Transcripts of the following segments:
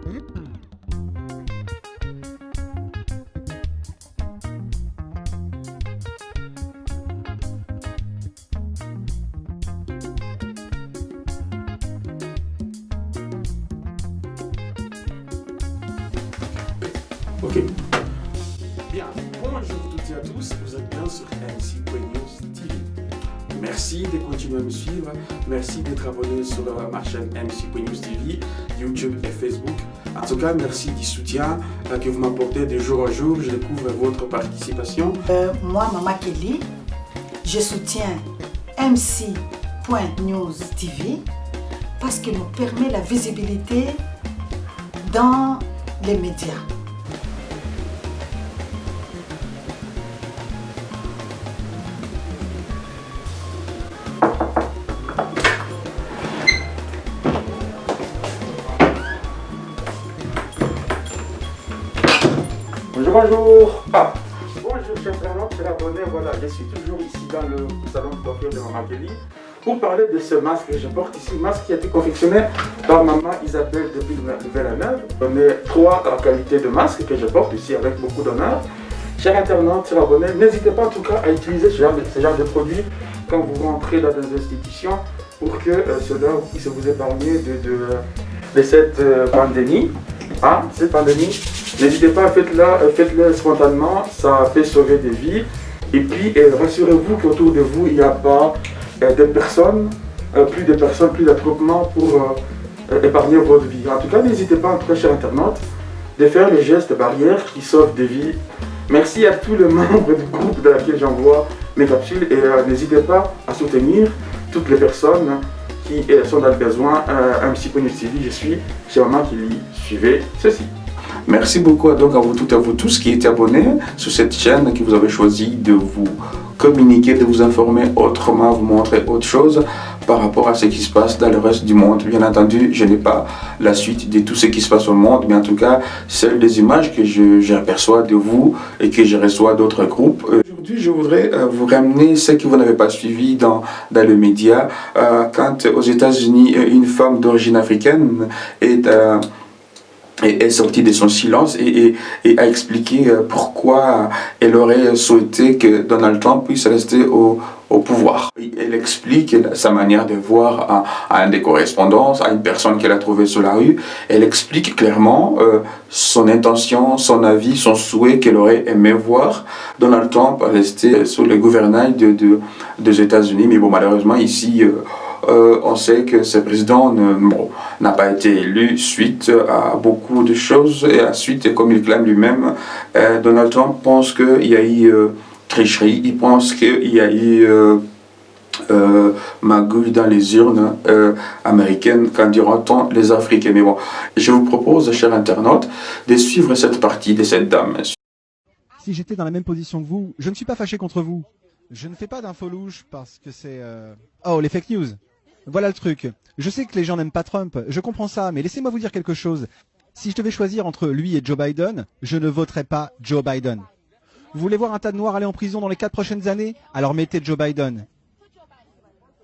Ok. Bien. Bonjour toutes et à tous. Vous êtes bien sur MC.News TV. Merci de continuer à me suivre. Merci d'être abonné sur ma chaîne MC.News TV, YouTube et Facebook. En tout cas, merci du soutien que vous m'apportez de jour en jour. Je découvre votre participation. Moi, Maman Kelly, je soutiens MC.News TV parce qu'il nous permet la visibilité dans les médias. Bonjour. Bonjour chers internautes, chers abonnés. Voilà, je suis toujours ici dans le salon de coiffure de Maman Kelly pour parler de ce masque que je porte ici. Masque qui a été confectionné par Maman Isabelle depuis Nouvelle-Année. On est 3 qualités de masques que je porte ici avec beaucoup d'honneur. Chers internautes, chers abonnés, n'hésitez pas en tout cas à utiliser ce genre de produit quand vous rentrez dans des institutions pour que cela puisse vous épargner de cette pandémie. Cette pandémie. N'hésitez pas, faites-le spontanément, ça fait sauver des vies. Et puis, rassurez-vous qu'autour de vous, il n'y a pas plus d'attroupements pour épargner votre vie. En tout cas, n'hésitez pas, en tout cas, chers internautes, de faire les gestes barrières qui sauvent des vies. Merci à tous les membres du groupe dans lequel j'envoie mes capsules et n'hésitez pas à soutenir toutes les personnes qui sont dans le besoin. MC.News TV, je suis chez Maman Kelly. Suivez ceci. Merci beaucoup donc à vous toutes et à vous tous qui étaient abonnés sur cette chaîne, que vous avez choisi de vous communiquer, de vous informer autrement, vous montrer autre chose par rapport à ce qui se passe dans le reste du monde. Bien entendu, je n'ai pas la suite de tout ce qui se passe au monde, mais en tout cas, celles des images que j'aperçois de vous et que je reçois d'autres groupes. Aujourd'hui, je voudrais vous ramener ce que vous n'avez pas suivi dans le média. Quand aux États-Unis, une femme d'origine africaine est sortie de son silence et a expliqué pourquoi elle aurait souhaité que Donald Trump puisse rester au pouvoir. Elle explique sa manière de voir à un des correspondances, à une personne qu'elle a trouvée sur la rue. Elle explique clairement son intention, son avis, son souhait qu'elle aurait aimé voir Donald Trump rester sous le gouvernail des États-Unis. Mais bon, malheureusement, ici, on sait que ce président n'a pas été élu suite à beaucoup de choses et ensuite, comme il clame lui-même, Donald Trump pense qu'il y a eu tricherie, il pense qu'il y a eu magouille dans les urnes américaines, quand diront-on les Africains. Mais bon, je vous propose, chers internautes, de suivre cette partie de cette dame. Si j'étais dans la même position que vous, je ne suis pas fâché contre vous. Je ne fais pas d'infos louches parce que c'est... Oh, les fake news. Voilà le truc. Je sais que les gens n'aiment pas Trump, je comprends ça, mais laissez-moi vous dire quelque chose. Si je devais choisir entre lui et Joe Biden, je ne voterais pas Joe Biden. Vous voulez voir un tas de noirs aller en prison dans les 4 prochaines années? Alors mettez Joe Biden.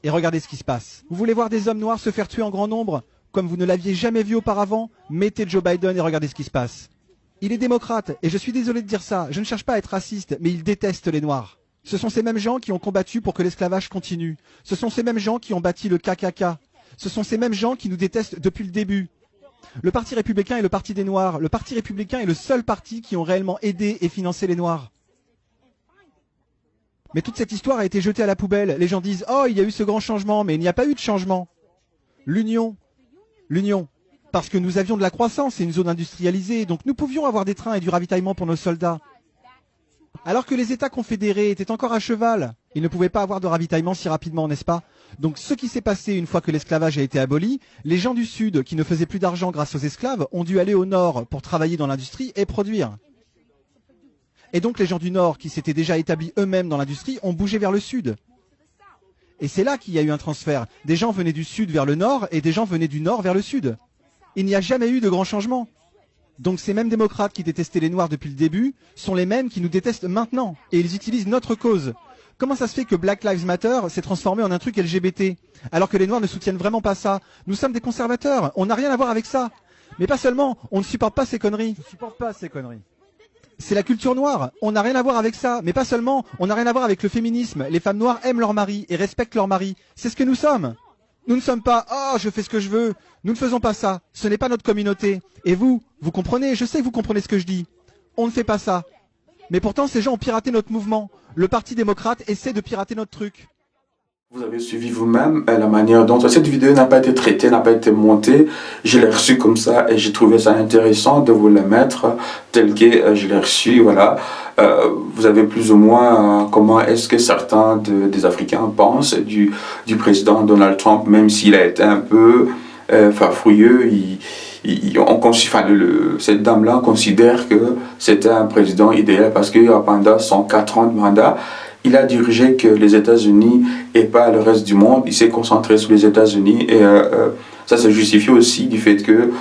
Et regardez ce qui se passe. Vous voulez voir des hommes noirs se faire tuer en grand nombre, comme vous ne l'aviez jamais vu auparavant? Mettez Joe Biden et regardez ce qui se passe. Il est démocrate, et je suis désolé de dire ça, je ne cherche pas à être raciste, mais il déteste les noirs. Ce sont ces mêmes gens qui ont combattu pour que l'esclavage continue. Ce sont ces mêmes gens qui ont bâti le KKK. Ce sont ces mêmes gens qui nous détestent depuis le début. Le Parti républicain est le parti des Noirs. Le Parti républicain est le seul parti qui ont réellement aidé et financé les Noirs. Mais toute cette histoire a été jetée à la poubelle. Les gens disent « Oh, il y a eu ce grand changement », mais il n'y a pas eu de changement. L'union. Parce que nous avions de la croissance et une zone industrialisée, donc nous pouvions avoir des trains et du ravitaillement pour nos soldats. Alors que les États confédérés étaient encore à cheval, ils ne pouvaient pas avoir de ravitaillement si rapidement, n'est-ce pas? Donc ce qui s'est passé une fois que l'esclavage a été aboli, les gens du Sud, qui ne faisaient plus d'argent grâce aux esclaves, ont dû aller au Nord pour travailler dans l'industrie et produire. Et donc les gens du Nord, qui s'étaient déjà établis eux-mêmes dans l'industrie, ont bougé vers le Sud. Et c'est là qu'il y a eu un transfert. Des gens venaient du Sud vers le Nord et des gens venaient du Nord vers le Sud. Il n'y a jamais eu de grand changement. Donc ces mêmes démocrates qui détestaient les Noirs depuis le début sont les mêmes qui nous détestent maintenant. Et ils utilisent notre cause. Comment ça se fait que Black Lives Matter s'est transformé en un truc LGBT alors que les Noirs ne soutiennent vraiment pas ça? Nous sommes des conservateurs, on n'a rien à voir avec ça. Mais pas seulement, on ne supporte pas ces conneries. Je supporte pas ces conneries. C'est la culture noire, on n'a rien à voir avec ça. Mais pas seulement, on n'a rien à voir avec le féminisme. Les femmes noires aiment leur mari et respectent leur mari. C'est ce que nous sommes. Nous ne sommes pas « Oh, je fais ce que je veux ». Nous ne faisons pas ça. Ce n'est pas notre communauté. Et vous comprenez, je sais que vous comprenez ce que je dis. On ne fait pas ça. Mais pourtant, ces gens ont piraté notre mouvement. Le Parti démocrate essaie de pirater notre truc. Vous avez suivi vous-même la manière dont cette vidéo n'a pas été traitée, n'a pas été montée. Je l'ai reçue comme ça et j'ai trouvé ça intéressant de vous la mettre tel que je l'ai reçue. Voilà. Vous avez plus ou moins comment est-ce que certains des Africains pensent du président Donald Trump, même s'il a été un peu farfouilleux. Cette dame-là considère que c'était un président idéal parce que pendant son 4 ans de mandat, il a dirigé que les États-Unis et pas le reste du monde. Il s'est concentré sur les États-Unis et ça se justifie aussi du fait que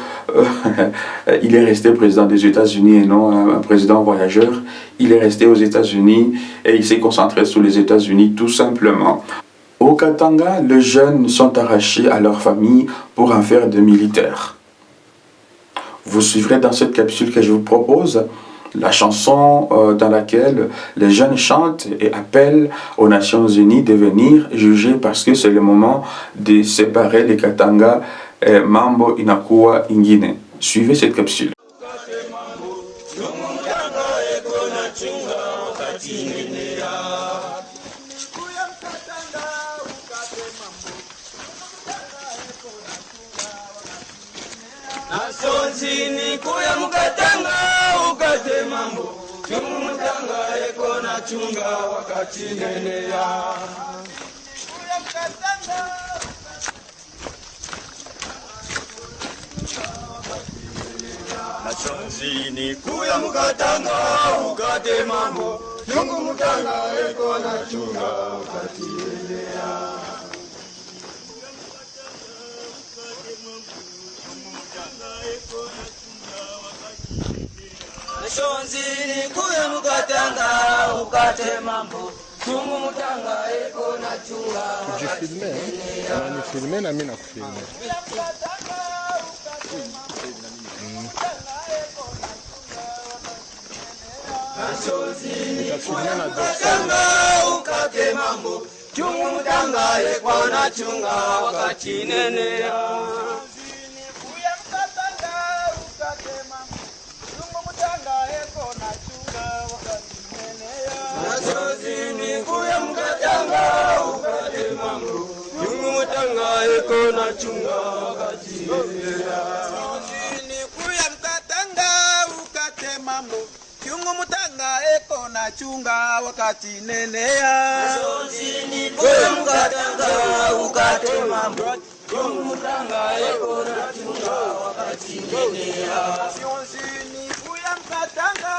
il est resté président des États-Unis et non un président voyageur. Il est resté aux États-Unis et il s'est concentré sur les États-Unis tout simplement. Au Katanga, les jeunes sont arrachés à leur famille pour en faire des militaires. Vous suivrez dans cette capsule que je vous propose la chanson dans laquelle les jeunes chantent et appellent aux Nations Unies de venir juger parce que c'est le moment de séparer les Katanga et Mambo Inakuwa Ingine. Suivez cette capsule. Nasonzini kuya mukatanga ukate mambo chumutanga eko na chunga wakati nene ya kuya mukatanga Nasonzini kuya mukatanga ukate mambo chumutanga eko na chunga wakati nene ya Nashonzini kuya mukatanga ukate mambo chungu mutanga eko na chunga Kujifilme, ananifilme na mimi nakufilme. Nashonzini kuya mukatanga ukate mambo chungu mutanga eko na chunga wakati nene Nasozini kuya mukatanga ukate mambo chungu mutanga eko na chunga wakati Nasozini kuya mukatanga ukate mambo chungu mutanga eko na chunga wakati neneya Nasozini kuya mukatanga ukate mambo chungu mutanga eko na chunga wakati neneya Nasozini kuya mukatanga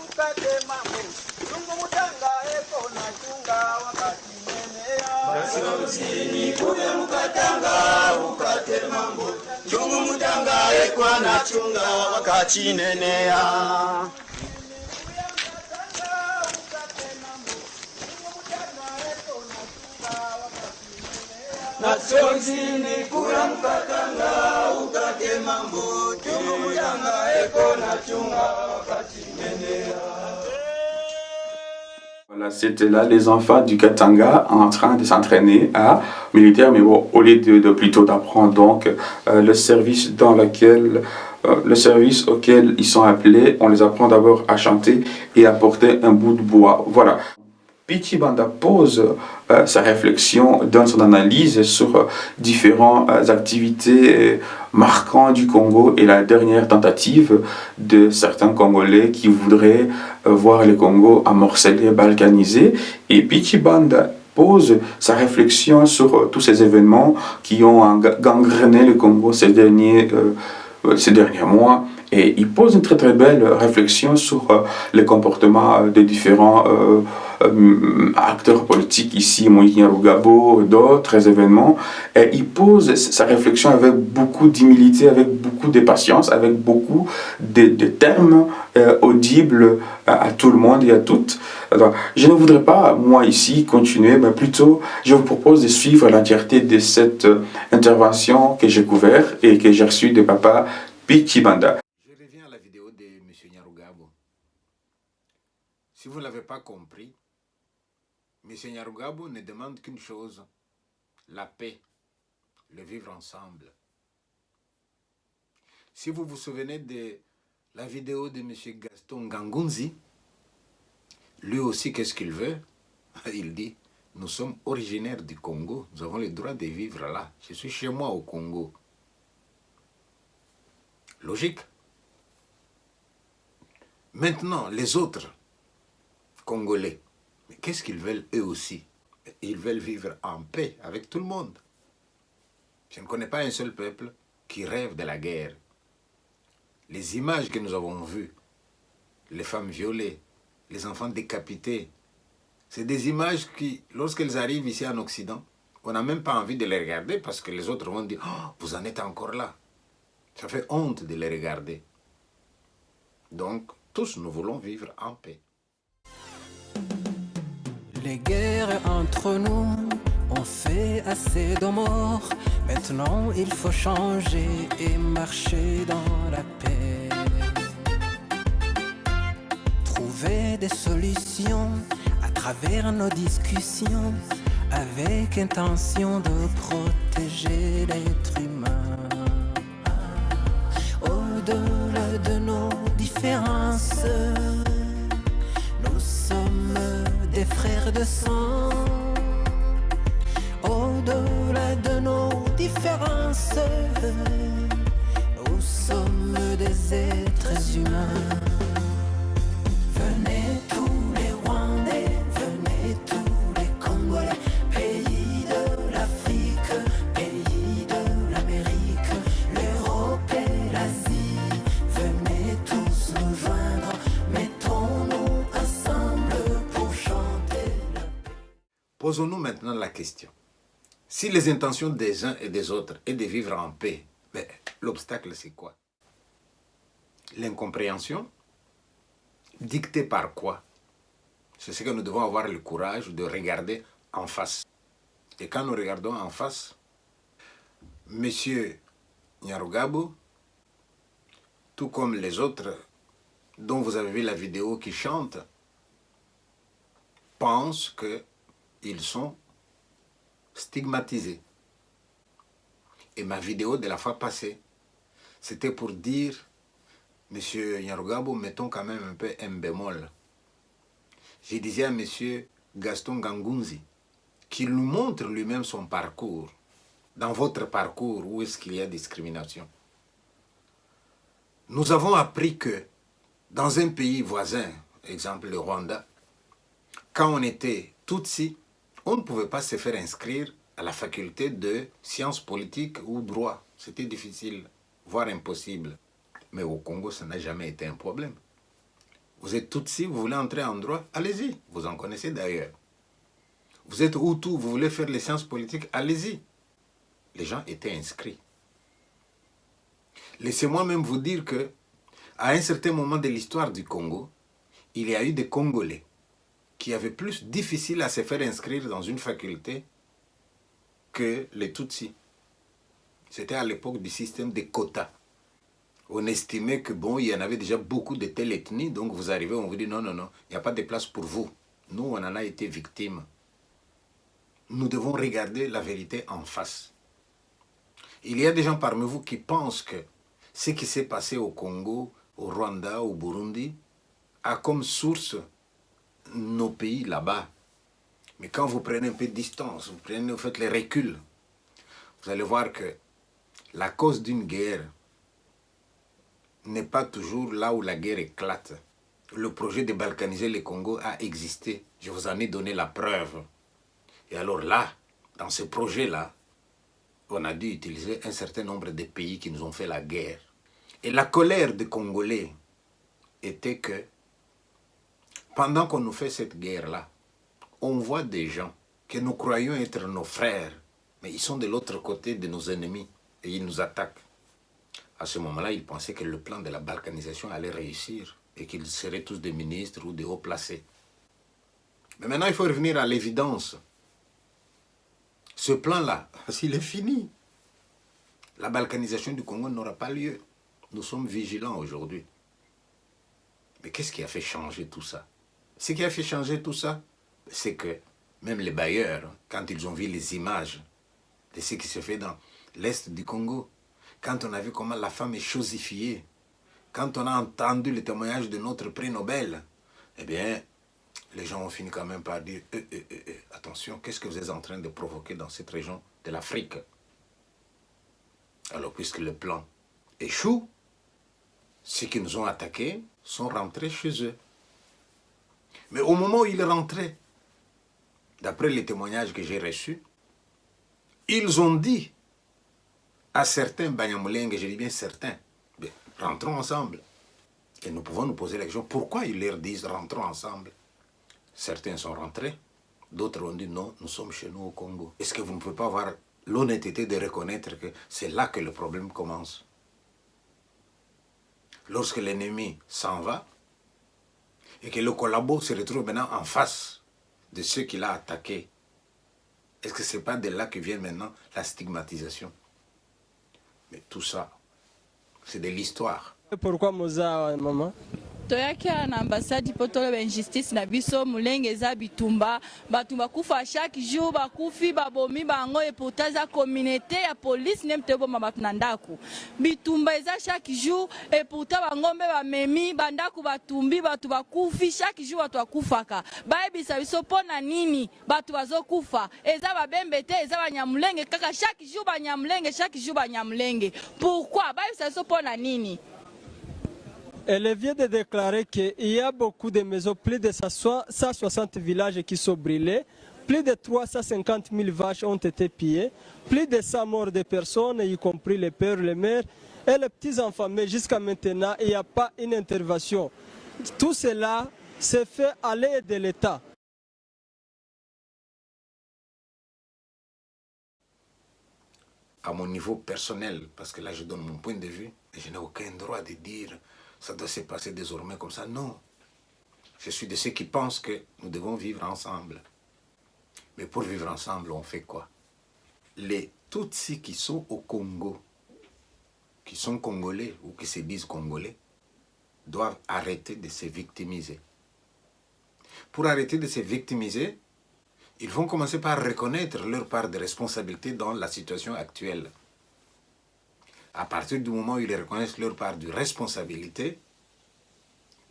ukate mambo chungu mutanga eko na chunga wakati neneya Nasozini kuya mukatanga ukate mambo chungu mutanga eko na chunga wakati neneya Nasonzini kuya mukatanga ukate mambo chungu mutanga eko na chunga wakati neneya Voilà, c'était là les enfants du Katanga en train de s'entraîner à militaire, mais bon, au lieu de plutôt d'apprendre donc le service auquel ils sont appelés, on les apprend d'abord à chanter et à porter un bout de bois. Voilà. Pichi Banda pose sa réflexion, donne son analyse sur différentes activités marquantes du Congo et la dernière tentative de certains Congolais qui voudraient voir le Congo amorcelé, balkanisé. Et Pichi Banda pose sa réflexion sur tous ces événements qui ont gangréné le Congo ces derniers mois. Et il pose une très très belle réflexion sur le comportement de différents acteurs politiques ici, Moïse Nyarugabo, d'autres événements. Et il pose sa réflexion avec beaucoup d'humilité, avec beaucoup de patience, avec beaucoup de termes audibles à tout le monde et à toutes. Alors, je ne voudrais pas, moi ici, continuer, mais plutôt, je vous propose de suivre l'entièreté de cette intervention que j'ai couverte et que j'ai reçue de papa Chibanda. Je reviens à la vidéo de M. Nyarugabo. Si vous ne l'avez pas compris, M. Nyarugabo ne demande qu'une chose, la paix, le vivre ensemble. Si vous vous souvenez de la vidéo de M. Gaston Ngangounzi, lui aussi, qu'est-ce qu'il veut? Il dit, nous sommes originaires du Congo, nous avons le droit de vivre là. Je suis chez moi au Congo. Logique. Maintenant, les autres Congolais, mais qu'est-ce qu'ils veulent eux aussi? Ils veulent vivre en paix avec tout le monde. Je ne connais pas un seul peuple qui rêve de la guerre. Les images que nous avons vues, les femmes violées, les enfants décapités, c'est des images qui, lorsqu'elles arrivent ici en Occident, on n'a même pas envie de les regarder parce que les autres vont dire « Oh, vous en êtes encore là ». Ça fait honte de les regarder. Donc, tous nous voulons vivre en paix. Les guerres entre nous ont fait assez de morts. Maintenant, il faut changer et marcher dans la paix. Trouver des solutions à travers nos discussions avec intention de protéger l'être humain. Au-delà de nos différences, nous sommes des frères de sang. Au-delà de nos différences, nous sommes des êtres humains. Venez tous les Rwandais, venez tous les Congolais, pays de l'Afrique, pays de l'Amérique, l'Europe et l'Asie. Venez tous nous joindre, mettons-nous ensemble pour chanter la paix. Posons-nous maintenant la question. Si les intentions des uns et des autres est de vivre en paix, mais l'obstacle c'est quoi? L'incompréhension? Dictée par quoi? C'est ce que nous devons avoir le courage de regarder en face. Et quand nous regardons en face, Monsieur Nyarugabo, tout comme les autres dont vous avez vu la vidéo qui chantent, pensent qu'ils sont stigmatisés. Et ma vidéo de la fois passée, c'était pour dire, Monsieur Nyarugabo, mettons quand même un peu un bémol. Je disais à Monsieur Gaston Ngangounzi qu'il nous montre lui-même son parcours. Dans votre parcours, où est-ce qu'il y a discrimination? Nous avons appris que dans un pays voisin, exemple le Rwanda, quand on était Tutsi, on ne pouvait pas se faire inscrire à la faculté de sciences politiques ou droit. C'était difficile, voire impossible. Mais au Congo, ça n'a jamais été un problème. Vous êtes Tutsi, vous voulez entrer en droit, allez-y. Vous en connaissez d'ailleurs. Vous êtes Hutu, vous voulez faire les sciences politiques, allez-y. Les gens étaient inscrits. Laissez-moi même vous dire que, à un certain moment de l'histoire du Congo, il y a eu des Congolais qui avaient plus difficile à se faire inscrire dans une faculté que les Tutsis. C'était à l'époque du système des quotas. On estimait que bon, il y en avait déjà beaucoup de telles ethnies, donc vous arrivez, on vous dit non, non, non, il n'y a pas de place pour vous. Nous, on en a été victimes. Nous devons regarder la vérité en face. Il y a des gens parmi vous qui pensent que ce qui s'est passé au Congo, au Rwanda, au Burundi, a comme source nos pays là-bas. Mais quand vous prenez un peu de distance, vous faites les reculs, vous allez voir que la cause d'une guerre n'est pas toujours là où la guerre éclate. Le projet de balkaniser le Congo a existé. Je vous en ai donné la preuve. Et alors là, dans ce projet-là, on a dû utiliser un certain nombre de pays qui nous ont fait la guerre. Et la colère des Congolais était que, pendant qu'on nous fait cette guerre-là, on voit des gens que nous croyons être nos frères, mais ils sont de l'autre côté de nos ennemis et ils nous attaquent. À ce moment-là, ils pensaient que le plan de la balkanisation allait réussir et qu'ils seraient tous des ministres ou des hauts placés. Mais maintenant, il faut revenir à l'évidence. Ce plan-là, s'il est fini, la balkanisation du Congo n'aura pas lieu. nous sommes vigilants aujourd'hui. Mais qu'est-ce qui a fait changer tout ça? Ce qui a fait changer tout ça, c'est que même les bailleurs, quand ils ont vu les images de ce qui se fait dans l'Est du Congo, quand on a vu comment la femme est chosifiée, quand on a entendu le témoignage de notre prix Nobel, eh bien, les gens ont fini quand même par dire attention, qu'est-ce que vous êtes en train de provoquer dans cette région de l'Afrique? Alors, puisque le plan échoue, ceux qui nous ont attaqués sont rentrés chez eux. Mais au moment où ils rentraient, d'après les témoignages que j'ai reçus, ils ont dit à certains Banyamulenge, je dis bien certains, rentrons ensemble. Et nous pouvons nous poser la question, pourquoi ils leur disent rentrons ensemble? Certains sont rentrés, d'autres ont dit non, nous sommes chez nous au Congo. Est-ce que vous ne pouvez pas avoir l'honnêteté de reconnaître que c'est là que le problème commence? Lorsque l'ennemi s'en va et que le collabo se retrouve maintenant en face de ceux qu'il a attaqués, est-ce que ce n'est pas de là que vient maintenant la stigmatisation? Mais tout ça, c'est de l'histoire. Pourquoi Moza, maman? toyaki na ambassade po toloba injustice na biso mulenge eza bitumba bato bakufa chaque jour bakufi babomi bango et pourtant eza communauté ya police nem te boma bato na ndako bitumba eza chaque jour et pourtant bango mbe bamemi bandako batumbi bato bakufi chaque jour bato bakufaka bayebisa biso pona nini bato bazokufa eza babembe te eza banyamulenge kaka chaque jour banyamulenge pourquoi bayebisa biso pona nini? Elle vient de déclarer qu'il y a beaucoup de maisons, plus de 160 villages qui sont brûlés, plus de 350 000 vaches ont été pillées, plus de 100 morts de personnes, y compris les pères, les mères et les petits-enfants. Mais jusqu'à maintenant, il n'y a pas une intervention. Tout cela s'est fait à l'aide de l'État. À mon niveau personnel, parce que là je donne mon point de vue, et je n'ai aucun droit de dire ça doit se passer désormais comme ça. Non. Je suis de ceux qui pensent que nous devons vivre ensemble. Mais pour vivre ensemble, on fait quoi? Les Tutsis qui sont au Congo, qui sont congolais ou qui se disent congolais, doivent arrêter de se victimiser. Pour arrêter de se victimiser, ils vont commencer par reconnaître leur part de responsabilité dans la situation actuelle. À partir du moment où ils reconnaissent leur part de responsabilité,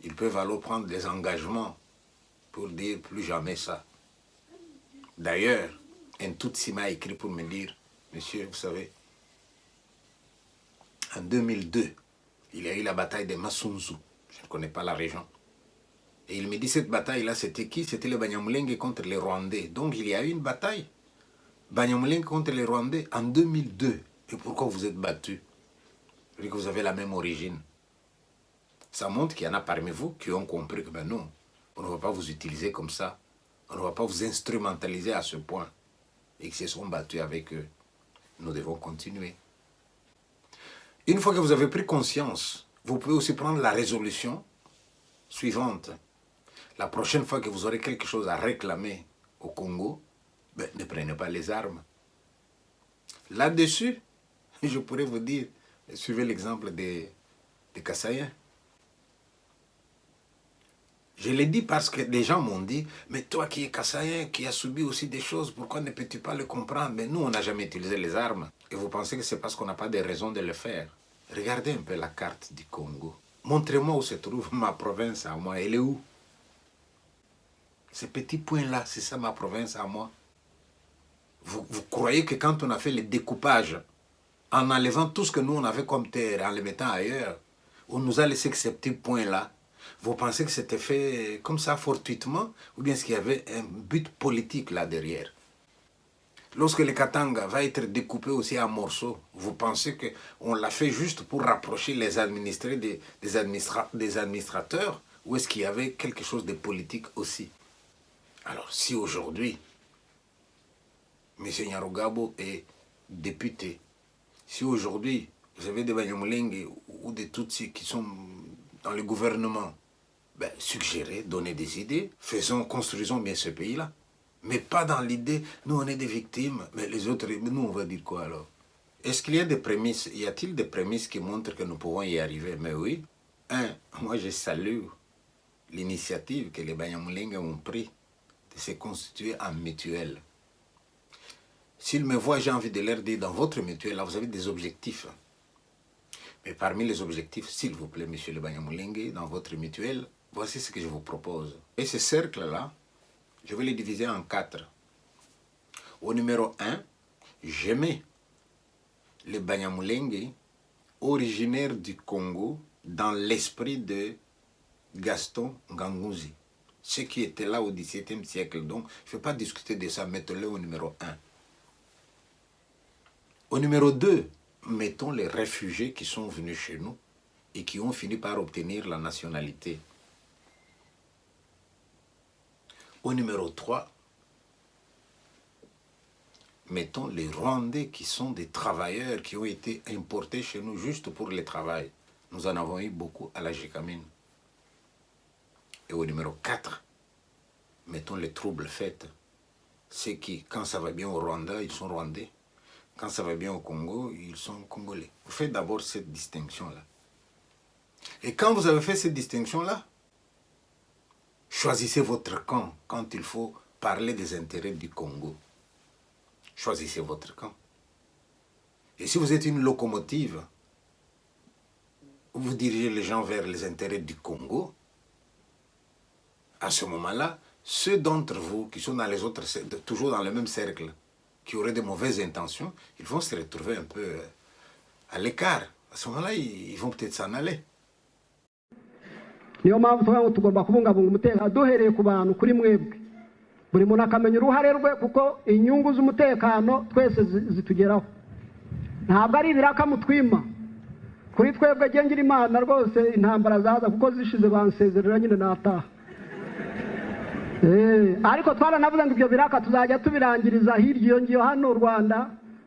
ils peuvent alors prendre des engagements pour dire plus jamais ça. D'ailleurs, un Tutsi m'a écrit pour me dire, monsieur, vous savez, en 2002, il y a eu la bataille de Masunzu. Je ne connais pas la région. Et il me dit, cette bataille-là, c'était qui? C'était les Banyamulenge contre les Rwandais. Donc il y a eu une bataille, Banyamulenge contre les Rwandais, en 2002. Et pourquoi vous êtes battus? Que vous avez la même origine. Ça montre qu'il y en a parmi vous qui ont compris que ben non, on ne va pas vous utiliser comme ça, on ne va pas vous instrumentaliser à ce point, et qu'ils se sont battus avec eux. Nous devons continuer. Une fois que vous avez pris conscience, vous pouvez aussi prendre la résolution suivante. La prochaine fois que vous aurez quelque chose à réclamer au Congo, ben, ne prenez pas les armes. Là-dessus, je pourrais vous dire, suivez l'exemple des Kassaïens. Je l'ai dit parce que des gens m'ont dit, mais toi qui es Kassaïen, qui as subi aussi des choses, pourquoi ne peux-tu pas le comprendre? Mais nous, on n'a jamais utilisé les armes. Et vous pensez que c'est parce qu'on n'a pas de raison de le faire? Regardez un peu la carte du Congo. Montrez-moi où se trouve ma province à moi. Elle est où? Ce petit point-là, c'est ça ma province à moi. Vous croyez que quand on a fait le découpage, en enlevant tout ce que nous on avait comme terre, en le mettant ailleurs, on nous a laissé que ce petit point-là. Vous pensez que c'était fait comme ça fortuitement, ou bien est-ce qu'il y avait un but politique là derrière? Lorsque le Katanga va être découpé aussi en morceaux, vous pensez qu'on l'a fait juste pour rapprocher les administrés des administrateurs, ou est-ce qu'il y avait quelque chose de politique aussi? Alors si aujourd'hui, M. Nyarugabo est député, si aujourd'hui, vous avez des Banyamulenge ou des Tutsis qui sont dans le gouvernement, ben, suggérez, donnez des idées, construisons bien ce pays-là. Mais pas dans l'idée, nous on est des victimes, mais les autres, nous on va dire quoi alors? Est-ce qu'il y a des prémices? Y a-t-il des prémices qui montrent que nous pouvons y arriver? Mais oui. Moi je salue l'initiative que les Banyamulenge ont pris de se constituer en mutuelle. S'ils me voient, j'ai envie de leur dire, dans votre mutuelle, là, vous avez des objectifs. Mais parmi les objectifs, s'il vous plaît, monsieur le Banyamulenge, dans votre mutuelle, voici ce que je vous propose. Et ce cercle-là, je vais les diviser en 4. Au numéro 1, je mets les Banyamulenge originaires du Congo dans l'esprit de Gaston Nganguzi. Ceux qui étaient là au XVIIe siècle. Donc, je ne vais pas discuter de ça, mettez-le au numéro 1. Au numéro 2, mettons les réfugiés qui sont venus chez nous et qui ont fini par obtenir la nationalité. Au numéro 3, mettons les Rwandais qui sont des travailleurs qui ont été importés chez nous juste pour le travail. Nous en avons eu beaucoup à la Gécamine. Et au numéro 4, mettons les troubles faits. Ceux qui, quand ça va bien au Rwanda, ils sont Rwandais. Quand ça va bien au Congo, ils sont Congolais. Vous faites d'abord cette distinction-là. Et quand vous avez fait cette distinction-là, choisissez votre camp quand il faut parler des intérêts du Congo. Choisissez votre camp. Et si vous êtes une locomotive, vous dirigez les gens vers les intérêts du Congo, à ce moment-là, ceux d'entre vous qui sont dans les autres, toujours dans le même cercle, qui auraient de mauvaises intentions, ils vont se retrouver un peu à l'écart. À ce moment-là, ils vont peut-être s'en aller. niyo mpamvu tuvuga ngo tugomba kubungabunga umutekano duhereye ku bantu kuri mwebwe buri muntu akamenya uruhare rwe kuko inyungu z'umutekano twese zitugeraho ntabwo ari ibiraka mutwima kuri twebwe gengira imana rwose intambara zaza kuko zishize bansezerera nyine nataha ariko twaranavuze ngo ibyo biraka tuzajya tubirangiriza hirya iyo ngiyo hano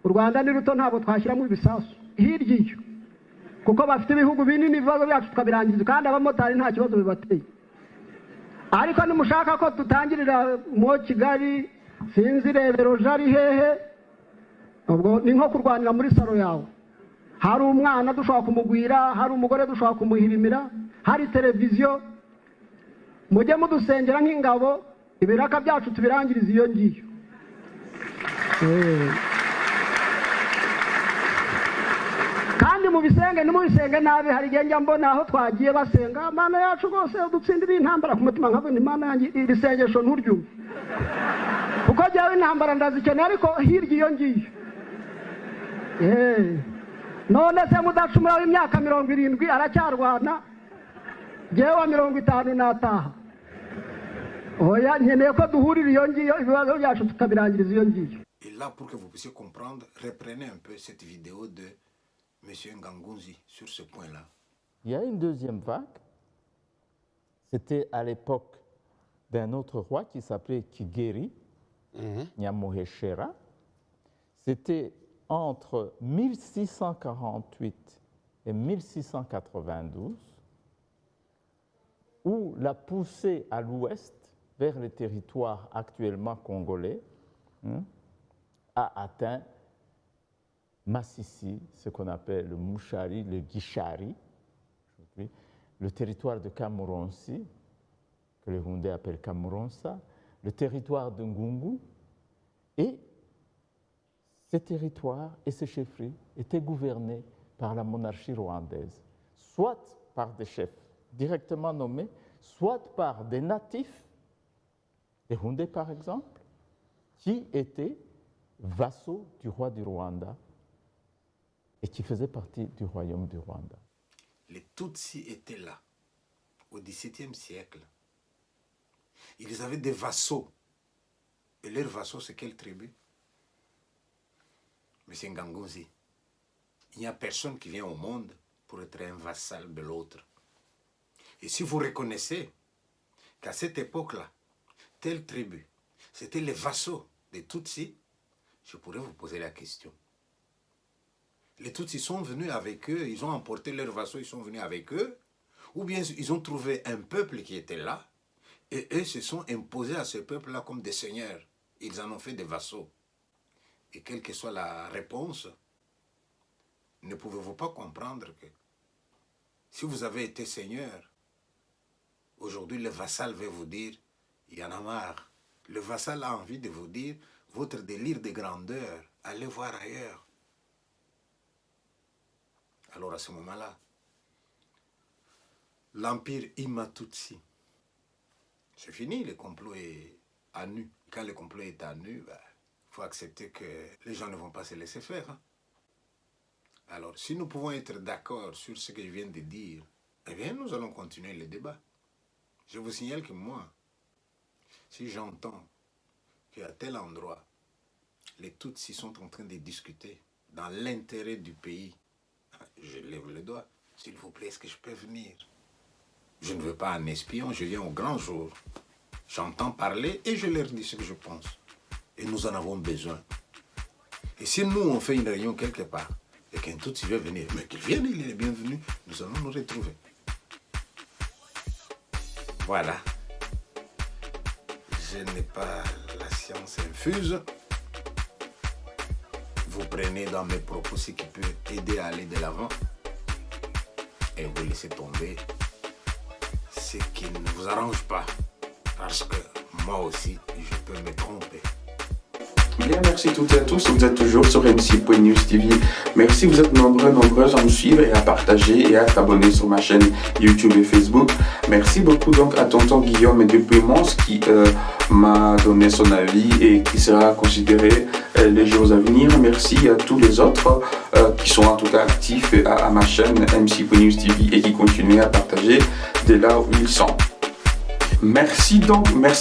u Rwanda ni ruto ntabwo twashyiramo ibisasu hirya iyo kuko bafite ibihugu binini ibibazo byacu tukabirangiriza kandi abamotari nta kibazo bibateye ariko nimushaka ko tutangirira mu Kigali sinzi rebero jari hehe ubwo ni nko kurwanira muri saro yawe hari umwana dushobora kumugwira hari umugore dushobora kumuhirimira hari televiziyo mujye mudusengera nk'ingabo ibiraka byacu tubirangiriza iyo ngiyo kandi mubisenge nimubisenge nabi hari igihe njya mbona aho twagiye basenga mana yacu rwose udutsindira intambara ku mutima nkavuga imana yanjye iri sengesho nturyumve kuko jyawe intambara ndazikeneye ariko hirya iyo ngiyo none se mudacumura w'imyaka 70 aracyarwana jyewe wa 50 nataha oya nkeneye ko duhurira iyo ngiyo ibibazo byacu tukabirangiriza iyo ngiyo. Et là, pour que vous puissiez comprendre, reprenez un peu cette vidéo de M. Nganguzi sur ce point-là. Il y a une deuxième vague. C'était à l'époque d'un autre roi qui s'appelait Kigeri, Nyamuheshera. C'était entre 1648 et 1692, où la poussée à l'ouest vers les territoires actuellement congolais a atteint Massissi, ce qu'on appelle le Mouchari, le Guichari, le territoire de Kamuronsi, que les Rwandais appellent Kamuronsa, le territoire de Ngungu, et ces territoires et ces chefferies étaient gouvernés par la monarchie rwandaise, soit par des chefs directement nommés, soit par des natifs, des Rwandais par exemple, qui étaient vassaux du roi du Rwanda et qui faisaient partie du royaume du Rwanda. Les Tutsis étaient là, au XVIIe siècle. Ils avaient des vassaux. Et leurs vassaux, c'est quelle tribu? Monsieur Nganguzi, il n'y a personne qui vient au monde pour être un vassal de l'autre. Et si vous reconnaissez qu'à cette époque-là, telle tribu, c'était les vassaux des Tutsis, je pourrais vous poser la question. Les Tutsis sont venus avec eux, ils ont emporté leurs vassaux, ils sont venus avec eux, ou bien ils ont trouvé un peuple qui était là, et eux se sont imposés à ce peuple-là comme des seigneurs. Ils en ont fait des vassaux. Et quelle que soit la réponse, ne pouvez-vous pas comprendre que si vous avez été seigneur, aujourd'hui le vassal va vous dire, il y en a marre. Le vassal a envie de vous dire, votre délire de grandeur, allez voir ailleurs. Alors à ce moment-là, l'empire Imatutsi, c'est fini, le complot est à nu. Quand le complot est à nu, il faut accepter que les gens ne vont pas se laisser faire. Hein. Alors, si nous pouvons être d'accord sur ce que je viens de dire, eh bien, nous allons continuer le débat. Je vous signale que moi, si j'entends qu'à tel endroit, les Tutsis sont en train de discuter dans l'intérêt du pays, je lève le doigt. S'il vous plaît, est-ce que je peux venir? Je ne veux pas un espion, je viens au grand jour. J'entends parler et je leur dis ce que je pense. Et nous en avons besoin. Et si nous, on fait une réunion quelque part, et qu'un Tutsi veut venir, mais qu'il vienne, il est bienvenu, nous allons nous retrouver. Voilà. Je n'ai pas la science infuse. Vous prenez dans mes propos ce qui peut aider à aller de l'avant et vous laissez tomber ce qui ne vous arrange pas. Parce que moi aussi, je peux me tromper. Bien, merci toutes et à tous. Vous êtes toujours sur MC.News TV. Merci, vous êtes nombreuses à me suivre et à partager et à t'abonner sur ma chaîne YouTube et Facebook. Merci beaucoup donc à tonton Guillaume depuis Mons qui m'a donné son avis et qui sera considéré les jours à venir. Merci à tous les autres qui sont en tout cas actifs à ma chaîne MC.News TV et qui continuent à partager de là où ils sont. Merci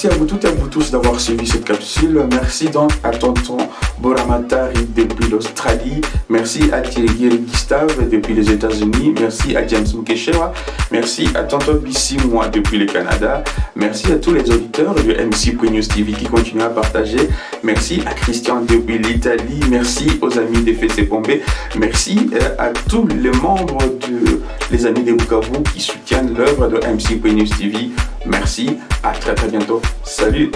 à vous toutes et à vous tous d'avoir suivi cette capsule. Merci donc à tonton Boramatari depuis l'Australie. Merci à Thierry Gustave depuis les États-Unis. Merci à James Mukeshewa. Merci à tonton Bissi moi depuis le Canada. Merci à tous les auditeurs de MC.News TV qui continuent à partager. Merci à Christian depuis l'Italie. Merci aux amis de FC Bombay. Merci à tous les membres les amis de Bukavu qui soutiennent l'œuvre de MC.News TV. Merci, à très bientôt. Salut!